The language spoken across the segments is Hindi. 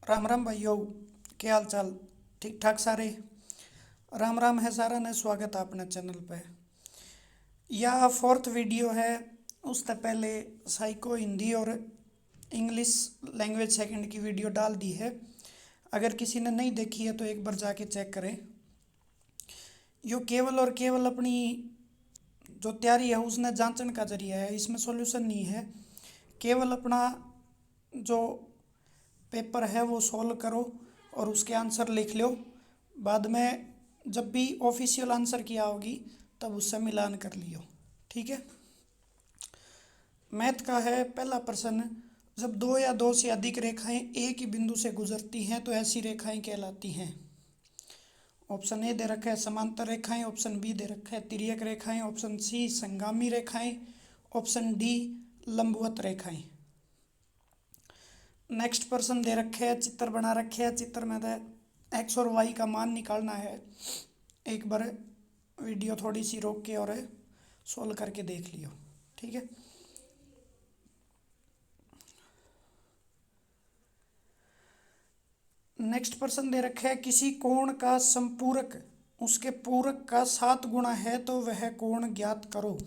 राम राम भाइयों, क्या हाल चाल? ठीक ठाक सारे? राम राम है सारा ने, स्वागत है अपने चैनल पे। यह फोर्थ वीडियो है। उससे पहले साइको हिंदी और इंग्लिश लैंग्वेज सेकंड की वीडियो डाल दी है। अगर किसी ने नहीं देखी है तो एक बार जाके चेक करें। यो केवल और केवल अपनी जो तैयारी है उसने जांचने का जरिया है, इसमें सॉल्यूशन नहीं है। केवल अपना जो पेपर है वो सॉल्व करो और उसके आंसर लिख लो। बाद में जब भी ऑफिशियल आंसर किया होगी तब उससे मिलान कर लियो। ठीक है। मैथ का है पहला प्रश्न। जब दो या दो से अधिक रेखाएं एक ही बिंदु से गुजरती हैं तो ऐसी रेखाएं कहलाती हैं। ऑप्शन ए दे रखा है समांतर रेखाएं, ऑप्शन बी दे रखा है तिर्यक रेखाएं, ऑप्शन सी संगामी रेखाएं, ऑप्शन डी लंबवत रेखाएं। नेक्स्ट प्रश्न दे रखे है, चित्र बना रखे है। चित्र में तो एक्स और वाई का मान निकालना है। एक बार वीडियो थोड़ी सी रोक के और सोल्व करके देख लियो। ठीक है। नेक्स्ट प्रश्न दे रखा है, किसी कोण का संपूरक उसके पूरक का 7 गुना है तो वह कोण ज्ञात करो।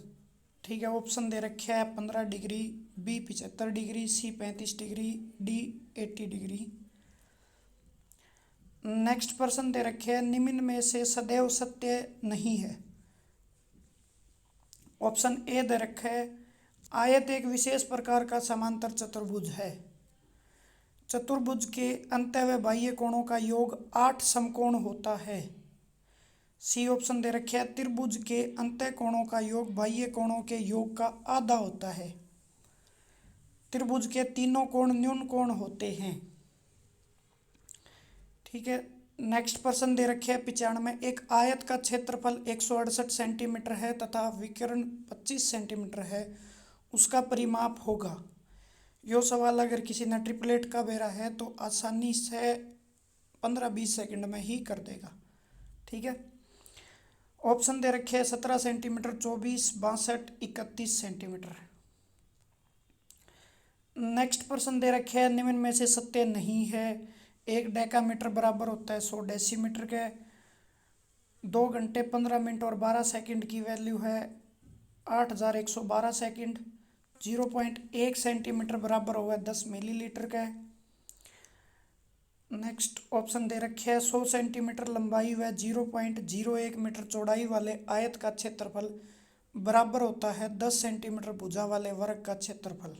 ठीक है। ऑप्शन दे रखे है 15 डिग्री, बी 75 डिग्री, सी 35 डिग्री, डी 80 डिग्री। नेक्स्ट प्रश्न दे रखे है, निम्न में से सदैव सत्य नहीं है। ऑप्शन ए दे रखा है आयत एक विशेष प्रकार का समांतर चतुर्भुज है। चतुर्भुज के अंत्य व बाह्य कोणों का योग 8 समकोण होता है। सी ऑप्शन दे रखे है त्रिभुज के अंत्य कोणों का योग बाह्य कोणों के योग का आधा होता है। त्रिभुज के तीनों कोण न्यून कोण होते हैं। ठीक है। नेक्स्ट प्रश्न दे रखे है 95। एक आयत का क्षेत्रफल 168 सेंटीमीटर है तथा विकर्ण 25 सेंटीमीटर है, उसका परिमाप होगा। यो सवाल अगर किसी ने ट्रिपलेट का बेरा है तो आसानी से 15-20 सेकंड में ही कर देगा। ठीक है। ऑप्शन दे रखे हैं 17 सेंटीमीटर, 24, 62, 31 सेंटीमीटर। नेक्स्ट प्रश्न दे रखे हैं निम्न में से सत्य नहीं है। एक डेकामीटर बराबर होता है 100 डेसीमीटर के। 2 घंटे 15 मिनट और 12 सेकंड की वैल्यू है 8112 सेकंड। 0.1 सेंटीमीटर बराबर हुआ 10 मिलीलीटर का। नेक्स्ट ऑप्शन दे रखे हैं 100 सेंटीमीटर लंबाई व 0.01 मीटर चौड़ाई वाले आयत का क्षेत्रफल बराबर होता है 10 सेंटीमीटर भुजा वाले वर्ग का क्षेत्रफल।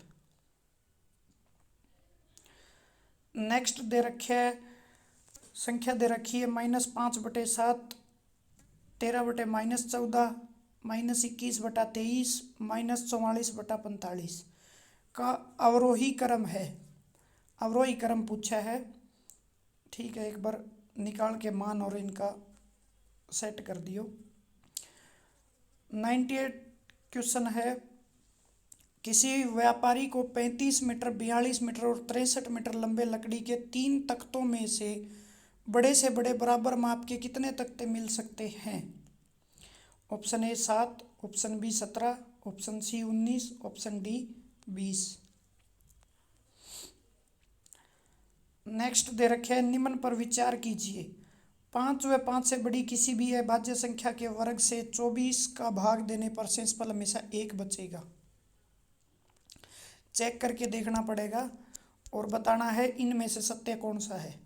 नेक्स्ट दे रखे है संख्या दे रखी है -5/7, 13/-14, -21/23, -44/45 का अवरोही क्रम है। अवरोही क्रम पूछा है। ठीक है। एक बार निकाल के मान और इनका सेट कर दियो। 98 क्वेश्चन है, किसी व्यापारी को 35 मीटर, 42 मीटर और 63 मीटर लंबे लकड़ी के 3 तख्तों में से बड़े बराबर माप के कितने तख्ते मिल सकते हैं। Option a 7, option b 17, option c 19, option d 20। Next दे रखे हैं निम्न पर विचार कीजिए। 5 व 5 से बड़ी किसी भी अभाज्य संख्या के वर्ग से 24 का भाग देने पर शेषफल हमेशा 1 बचेगा। चेक करके देखना पड़ेगा और बताना है इनमें से सत्य कौन सा है।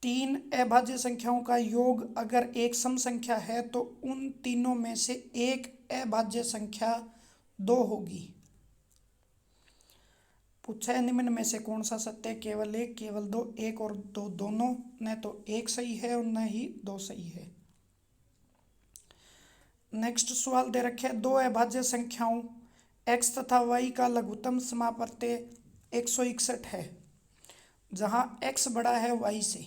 3 अभाज्य संख्याओं का योग अगर एक सम संख्या है तो उन तीनों में से एक अभाज्य संख्या 2 होगी। पूछा है निम्न में से कौन सा सत्य, केवल एक, केवल दो, एक और दो दोनों। न तो एक सही है और न ही दो सही है। नेक्स्ट सवाल दे रखे हैं, दो अभाज्य संख्याओं x तथा y का लघुत्तम समापत्ति 161 है जहां x बड़ा है y से,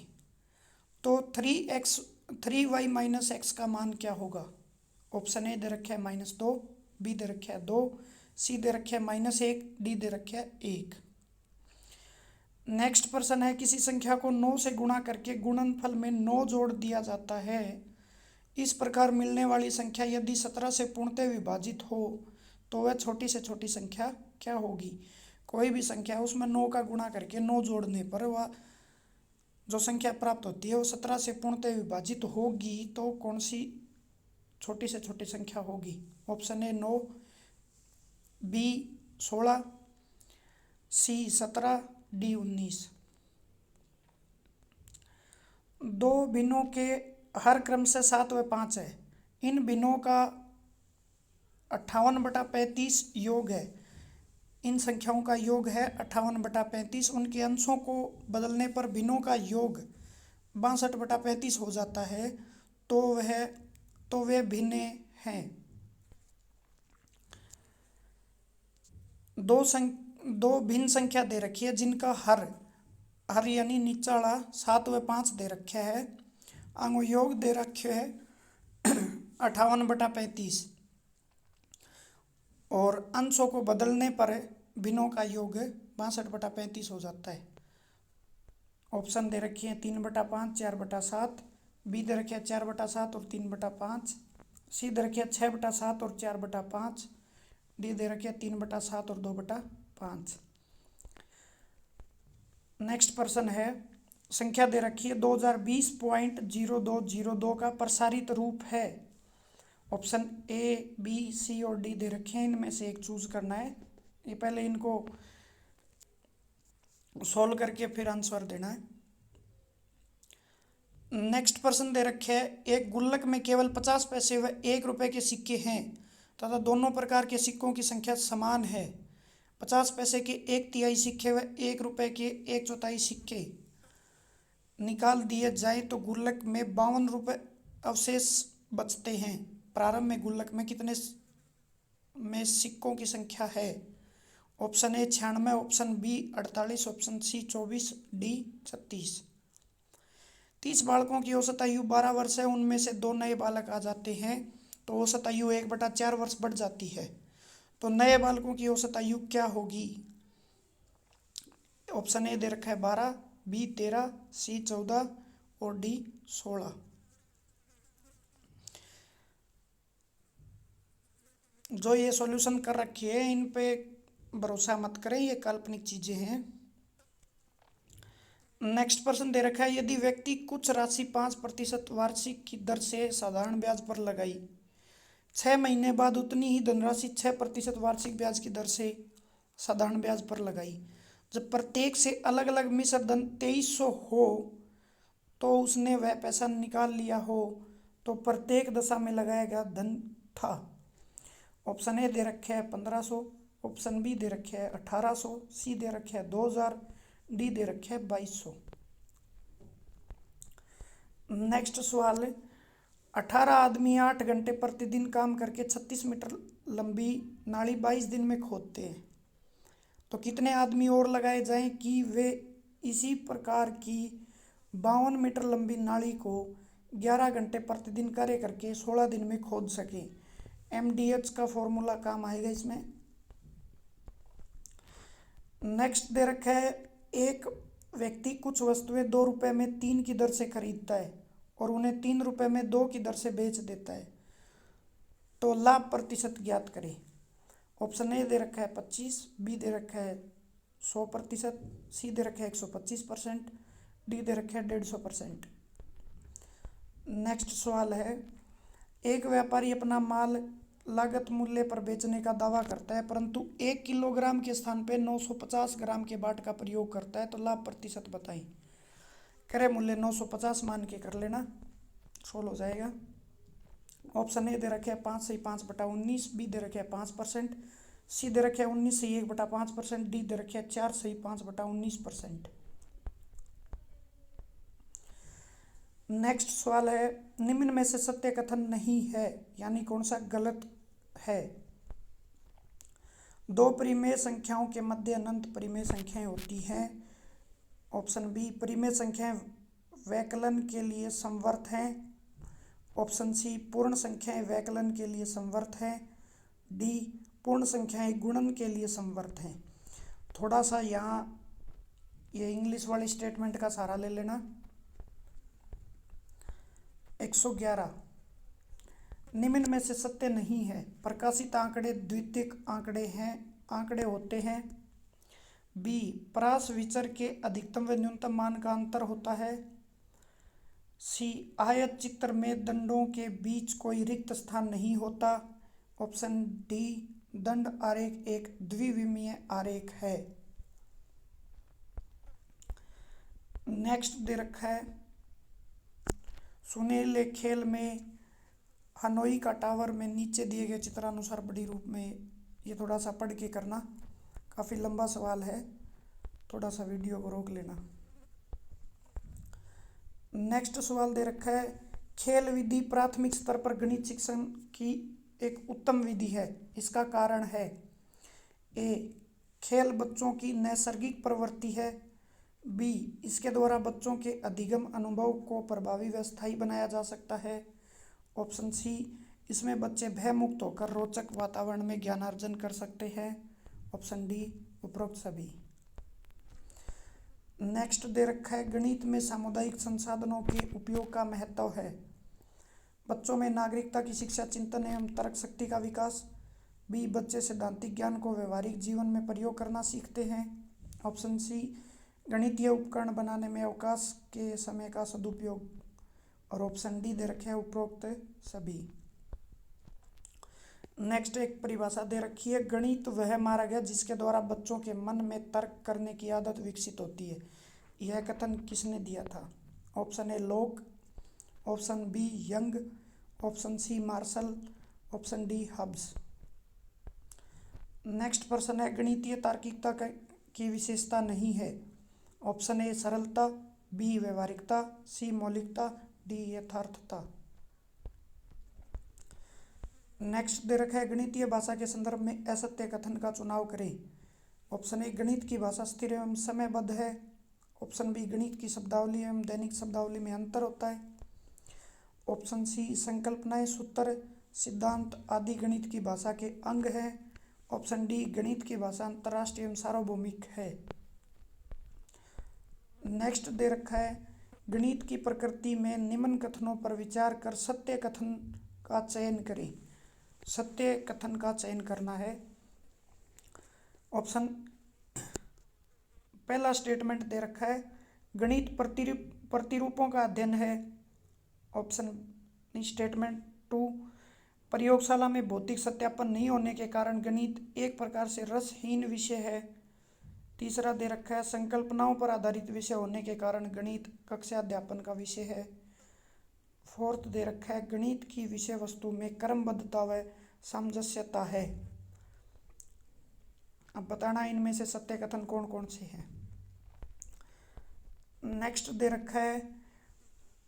तो 3y माइनस x का मान क्या होगा। ऑप्शन ए दे रखे है -2, बी दे रखे है 2, सी दे रखे है -1, डी दे रखे है 1। नेक्स्ट प्रश्न है, किसी संख्या को 9 से गुणा करके गुणनफल में 9 जोड़ दिया जाता है। इस प्रकार मिलने वाली संख्या यदि 17 से पूर्णतः विभाजित हो तो वह छोटी से छोटी संख्या क्या होगी। कोई भी संख्या उसमें 9 का गुणा करके 9 जोड़ने पर वह जो संख्या प्राप्त होती है वो 17 से पूर्णतः विभाजित होगी तो कौन सी छोटी से छोटी संख्या होगी? Option A 9, B 16, C 17, D 19। दो भिन्नों के हर क्रम से 7 व 5 है। इन भिन्नों का 58/35 योग है। इन संख्याओं का योग है 58/35। उनके अंशों को बदलने पर भिन्नों का योग 62/35 हो जाता है तो वे भिन्न हैं। दो भिन्न संख्या दे रखी है जिनका हर यानी नीचा वाला 7 व 5 दे रखा है। आंगो योग दे रखे है 58/35 और अंशों को बदलने पर भिन्नों का योग 62/35 हो जाता है। ऑप्शन दे रखी है 3/5, 4/7, बी दे रखे है 4/7 और 3/5, सी दे रखे है 6/7 और 4/5, डी दे रखे है 3/7 और 2/5। नेक्स्ट प्रश्न है, संख्या दे रखी है 2020.0202 का प्रसारित रूप है। ऑप्शन ए, बी, सी और डी दे रखे हैं, इनमें से एक चूज करना है। ये पहले इनको सॉल्व करके फिर आंसर देना है। नेक्स्ट प्रश्न दे रखे है, एक गुल्लक में केवल 50 पैसे व 1 रुपए के सिक्के हैं तथा दोनों प्रकार के सिक्कों की संख्या समान है। 50 पैसे के 1/3 सिक्के व 1 रुपए के 1/4 सिक्के निकाल दिए जाए तो गुल्लक में 52 रुपए अवशेष बचते हैं। प्रारंभ में गुल्लक में कितने में सिक्कों की संख्या है? Option A 96, option B 48, option C 24, D 36। 30 बालकों की औसत आयु 12 वर्ष है। उनमें से 2 नए बालक आ जाते हैं तो औसत आयु 1/4 वर्ष बढ़ जाती है। तो नए बालकों की औसत आयु क्या होगी? ऑप्शन ए दे रखा है 12, बी 13, सी 14 और डी 16। जो ये सॉल्यूशन कर रखी है इन पे भरोसा मत करें, ये काल्पनिक चीजें हैं। नेक्स्ट प्रश्न दे रखा है, यदि व्यक्ति कुछ राशि 5% वार्षिक की दर से साधारण ब्याज पर लगाई, 6 महीने बाद उतनी ही धनराशि 6% वार्षिक ब्याज की दर से साधारण ब्याज पर लगाई, जब प्रत्येक से अलग अलग मिश्र धन 2300 हो तो उसने वह पैसा निकाल लिया हो तो प्रत्येक दशा में लगाया गया धन था। ऑप्शन ए दे रखे है 1500, ऑप्शन बी दे रखे है 1800, सी दे रखे है 2000, डी दे रखे है 2200। नेक्स्ट सवाल, 18 आदमी 8 घंटे प्रतिदिन काम करके 36 मीटर लंबी नाली 22 दिन में खोदते हैं, तो कितने आदमी और लगाए जाएं कि वे इसी प्रकार की 52 मीटर लंबी नाली को 11 घंटे प्रतिदिन कार्य करके 16 दिन में खोद सकें? MDH का फॉर्मूला काम आएगा इसमें। नेक्स्ट दे रखा है, एक व्यक्ति कुछ वस्तुएं 2 रुपए में 3 की दर से खरीदता है और उन्हें 3 रुपए में 2 की दर से बेच देता है, तो लाभ प्रतिशत ज्ञात करें। ऑप्शन ए दे रखा है 25, बी दे रखा है 100%, सी दे रखा है 125%, डी दे रखा है 150%। नेक्स्ट सवाल है, एक व्यापारी अपना माल लागत मूल्य पर बेचने का दावा करता है परंतु 1 किलोग्राम के स्थान पे 950 ग्राम के बाट का प्रयोग करता है, तो लाभ प्रतिशत बताएं। क्रय मूल्य 950 मान के कर लेना, सोल्व हो जाएगा। ऑप्शन ए दे रखे है 5 से 5/19, बी दे रखे है 5%, सी दे रखे है 19 से 1/5%, डी दे रखे है 4 से 5/19%। नेक्स्ट सवाल है, निम्न में से सत्य कथन नहीं है, यानी कौन सा गलत है? 2 परिमेय संख्याओं के मध्य अनंत परिमेय संख्याएं होती हैं। ऑप्शन बी, परिमेय संख्याएं वैकलन के लिए समवर्त हैं। ऑप्शन सी, पूर्ण संख्याएं वैकलन के लिए समवर्त हैं। डी, पूर्ण संख्याएं गुणन के लिए समवर्त हैं। थोड़ा सा यहाँ ये इंग्लिश वाली स्टेटमेंट का सहारा ले लेना। 111, निम्न में से सत्य नहीं है, प्रकाशित आंकड़े द्वितीयक आंकड़े होते हैं। बी परास विचर के अधिकतम व न्यूनतम मान का अंतर होता है। सी आयत चित्र में दंडों के बीच कोई रिक्त स्थान नहीं होता। ऑप्शन डी दंड आरेख एक द्विविमीय आरेख है। नेक्स्ट दे रखा है सुनीले खेल में हनोई का टावर में नीचे दिए गए चित्रानुसार बड़ी रूप में। ये थोड़ा सा पढ़ के करना, काफ़ी लंबा सवाल है, थोड़ा सा वीडियो को रोक लेना। नेक्स्ट सवाल दे रखा है खेल विधि प्राथमिक स्तर पर गणित शिक्षण की एक उत्तम विधि है, इसका कारण है। ए खेल बच्चों की नैसर्गिक प्रवृत्ति है। बी इसके द्वारा बच्चों के अधिगम अनुभव को प्रभावी व स्थायी बनाया जा सकता है। ऑप्शन सी इसमें बच्चे भयमुक्त होकर रोचक वातावरण में ज्ञानार्जन कर सकते हैं। ऑप्शन डी उपरोक्त सभी। नेक्स्ट दे रखा है गणित में सामुदायिक संसाधनों के उपयोग का महत्व है। बच्चों में नागरिकता की शिक्षा, चिंतन एवं तर्क शक्ति का विकास। बी बच्चे सैद्धांतिक ज्ञान को व्यवहारिक जीवन में प्रयोग करना सीखते हैं। ऑप्शन सी गणितीय उपकरण बनाने में अवकाश के समय का सदुपयोग। और ऑप्शन डी दे रखे हैं उपरोक्त सभी। नेक्स्ट एक परिभाषा दे रखी है गणित वह मार्ग है जिसके द्वारा बच्चों के मन में तर्क करने की आदत विकसित होती है। यह कथन किसने दिया था? Option A Locke, option B Young, option C Marshall, option D Hobbes. Next प्रश्न है गणितीय तार्किकता की विशेषता नहीं है। ऑप्शन ए सरलता, बी व्यवहारिकता, सी मौलिकता, डी यथार्थता। नेक्स्ट दे रखा है गणितीय भाषा के संदर्भ में असत्य कथन का चुनाव करें। ऑप्शन ए गणित की भाषा स्थिर एवं समयबद्ध है। ऑप्शन बी गणित की शब्दावली एवं दैनिक शब्दावली में अंतर होता है। ऑप्शन सी संकल्पनाएं, सूत्र, सिद्धांत आदि गणित की भाषा के अंग है। ऑप्शन डी गणित की भाषा अंतर्राष्ट्रीय एवं सार्वभौमिक है। नेक्स्ट दे रखा है गणित की प्रकृति में निम्न कथनों पर विचार कर सत्य कथन का चयन करें। सत्य कथन का चयन करना है। ऑप्शन पहला स्टेटमेंट दे रखा है गणित प्रतिरूपों का अध्ययन है। ऑप्शन स्टेटमेंट 2 प्रयोगशाला में भौतिक सत्यापन नहीं होने के कारण गणित एक प्रकार से रसहीन विषय है। तीसरा दे रखा है संकल्पनाओं पर आधारित विषय होने के कारण गणित कक्षा अध्यापन का विषय है। फोर्थ दे रखा है गणित की विषय वस्तु में क्रमबद्धता व सामंजस्यता है। अब बताना इनमें से सत्य कथन कौन कौन से हैं। नेक्स्ट दे रखा है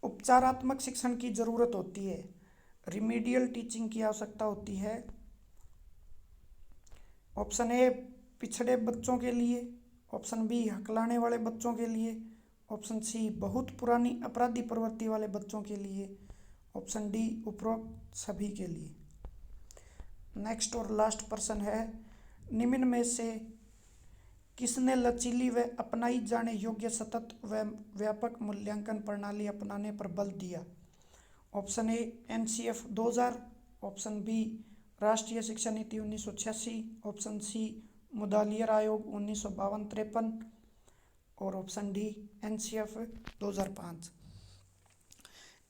उपचारात्मक शिक्षण की जरूरत होती है, रिमीडियल टीचिंग की आवश्यकता होती है। ऑप्शन ए पिछड़े बच्चों के लिए, ऑप्शन बी हकलाने वाले बच्चों के लिए, ऑप्शन सी बहुत पुरानी अपराधी प्रवृत्ति वाले बच्चों के लिए, ऑप्शन डी उपरोक्त सभी के लिए। नेक्स्ट और लास्ट प्रश्न है निम्न में से किसने लचीली व अपनाई जाने योग्य सतत व व्यापक मूल्यांकन प्रणाली अपनाने पर बल दिया। Option A NCF 2000, option B राष्ट्रीय शिक्षा नीति 1986, ऑप्शन सी मुदालियर आयोग 1952-53 और ऑप्शन डी NCF 2005।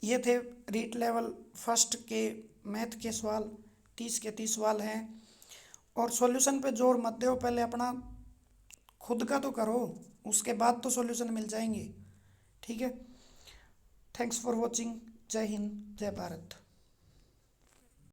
ये थे रीट लेवल फर्स्ट के मैथ के सवाल। 30 के 30 सवाल हैं और सॉल्यूशन पे जोर मत दो, पहले अपना खुद का तो करो, उसके बाद तो सॉल्यूशन मिल जाएंगे। ठीक है, थैंक्स फॉर वॉचिंग। जय हिंद, जय भारत।